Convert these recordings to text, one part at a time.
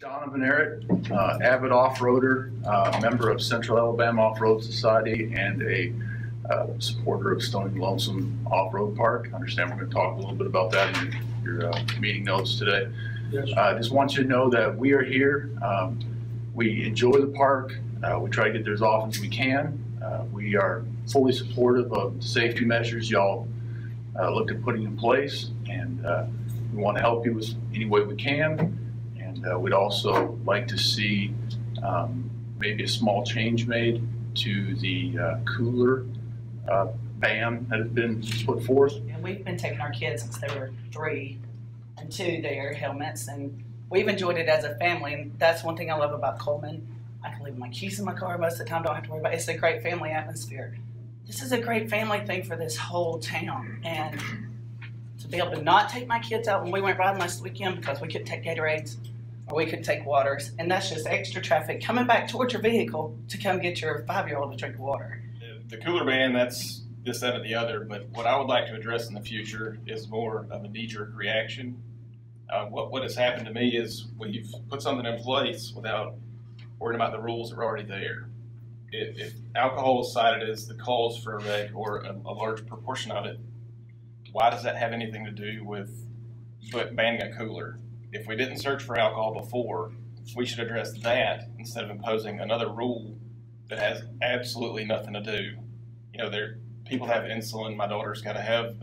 Donovan Eric, avid off-roader, member of Central Alabama Off-Road Society, and a supporter of Stony Lonesome Off-Road Park. I understand we're going to talk a little bit about that in your meeting notes today. Yes. I just want you to know that we are here. We enjoy the park. We try to get there as often as we can. We are fully supportive of the safety measures y'all looked at putting in place, and we want to help you with any way we can. We'd also like to see maybe a small change made to the cooler ban that has been put forth. And we've been taking our kids since they were 3 and 2 their helmets, and we've enjoyed it as a family. And that's one thing I love about Cullman. I can leave my keys in my car most of the time, don't have to worry about it. It's a great family atmosphere. This is a great family thing for this whole town. And to be able to not take my kids out when we went riding last weekend because we couldn't take Gatorades, or we could take waters, and that's just extra traffic coming back towards your vehicle to come get your 5-year-old to drink water. The cooler ban, that's this, that, or the other, but what I would like to address in the future is more of a knee-jerk reaction. What has happened to me is we've put something in place without worrying about the rules that are already there. If alcohol is cited as the cause for a wreck or a large proportion of it, why does that have anything to do with banning a cooler? If we didn't search for alcohol before, we should address that instead of imposing another rule that has absolutely nothing to do. You know, people have insulin. My daughter's got to have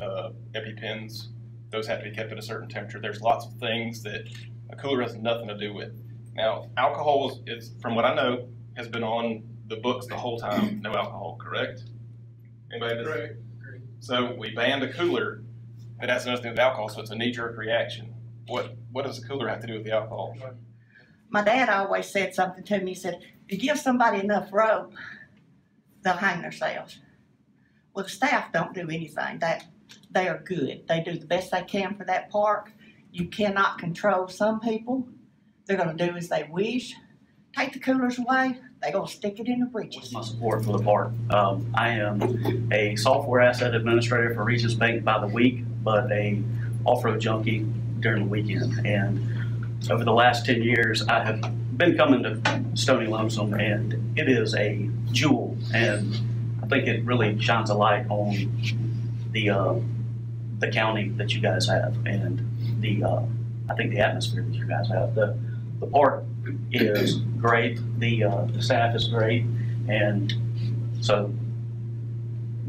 EpiPens. Those have to be kept at a certain temperature. There's lots of things that a cooler has nothing to do with. Now, alcohol is, from what I know, has been on the books the whole time. No alcohol, correct? Anybody? Correct. So we banned a cooler that has nothing to do with alcohol, so it's a knee-jerk reaction. What does the cooler have to do with the alcohol? My dad always said something to me. He said, if you give somebody enough rope, they'll hang themselves. Well, the staff don't do anything. They are good. They do the best they can for that park. You cannot control some people. They're going to do as they wish. Take the coolers away, they're going to stick it in the breeches. What's my support for the park? I am a software asset administrator for Regis Bank by the week, but a off-road junkie during the weekend. And over the last 10 years, I have been coming to Stony Lonesome, and it is a jewel. And I think it really shines a light on the county that you guys have, and I think the atmosphere that you guys have. The park is great. The staff is great, and so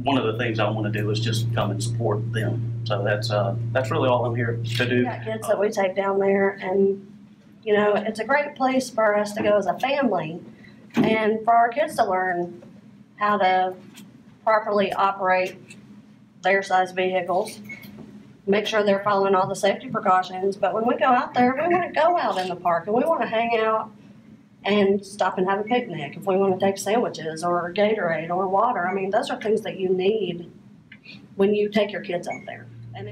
one of the things I want to do is just come and support them. So that's really all I'm here to do. We got kids that we take down there, and you know, it's a great place for us to go as a family, and for our kids to learn how to properly operate their size vehicles, make sure they're following all the safety precautions. But when we go out there, we want to go out in the park, and we want to hang out and stop and have a picnic. If we want to take sandwiches or Gatorade or water, I mean, those are things that you need when you take your kids out there. And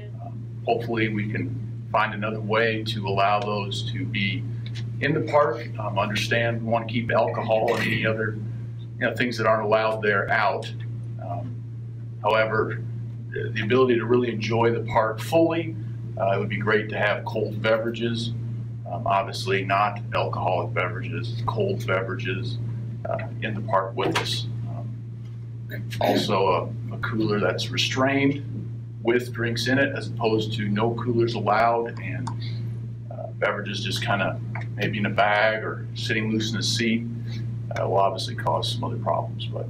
hopefully we can find another way to allow those to be in the park. Understand we want to keep alcohol and any other things that aren't allowed there out. However, the ability to really enjoy the park fully, it would be great to have cold beverages. Obviously not alcoholic beverages, cold beverages in the park with us. Also a cooler that's restrained with drinks in it, as opposed to no coolers allowed, and beverages just kind of maybe in a bag or sitting loose in a seat will obviously cause some other problems. But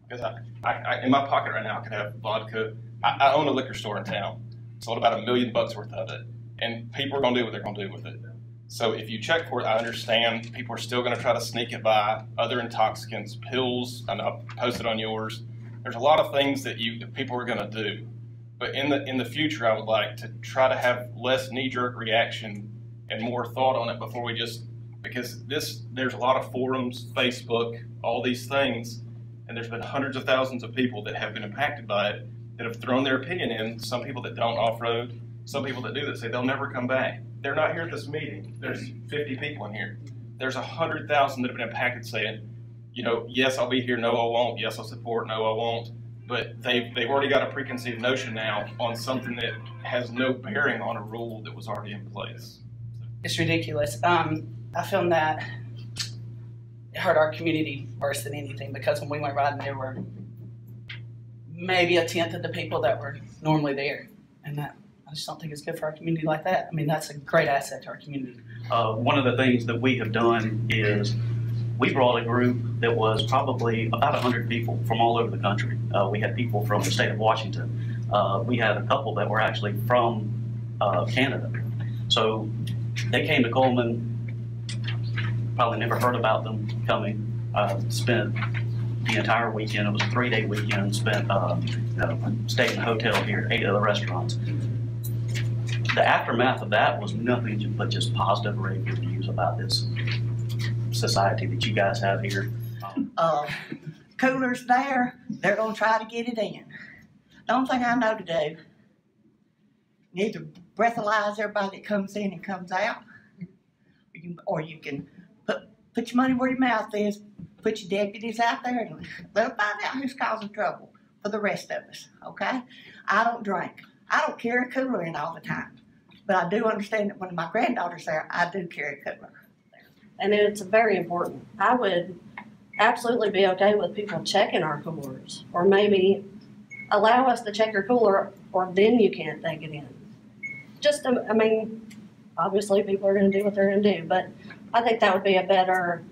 because I in my pocket right now I could have vodka. I own a liquor store in town, sold about $1 million worth of it, and people are going to do what they're going to do with it. So if you check for it, I understand people are still going to try to sneak it by, other intoxicants, pills, and I'll post it on yours. There's a lot of things that people are going to do. But in the future, I would like to try to have less knee-jerk reaction and more thought on it before we just, because there's a lot of forums, Facebook, all these things, and there's been hundreds of thousands of people that have been impacted by it, that have thrown their opinion in. Some people that don't off-road, some people that do that say they'll never come back. They're not here at this meeting. There's 50 people in here. There's 100,000 that have been impacted saying, you know, yes, I'll be here, no, I won't. Yes, I'll support, no, I won't. But they've already got a preconceived notion now on something that has no bearing on a rule that was already in place. It's ridiculous. I found that it hurt our community worse than anything, because when we went riding, there were maybe a tenth of the people that were normally there, and that I just don't think it's good for our community like that. I mean, that's a great asset to our community. One of the things that we have done is we brought a group that was probably about 100 people from all over the country. We had people from the state of Washington. We had a couple that were actually from Canada. So they came to Cullman, probably never heard about them coming, spent the entire weekend. It was a 3-day weekend, spent, stayed in a hotel here, ate at the restaurants. The aftermath of that was nothing but just positive rave reviews about this society that you guys have here. Coolers there, they're gonna try to get it in. The only thing I know to do, you either breathalyze everybody that comes in and comes out, or you can put your money where your mouth is, put your deputies out there and let them find out who's causing trouble for the rest of us, okay? I don't drink. I don't carry a cooler in all the time. But I do understand that when my granddaughter's there, I do carry a cooler. And it's very important. I would absolutely be okay with people checking our coolers, or maybe allow us to check your cooler, or then you can't take it in. Just, I mean, obviously people are going to do what they're going to do, but I think that would be a better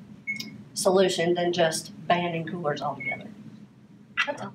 solution than just banning coolers altogether. That's all.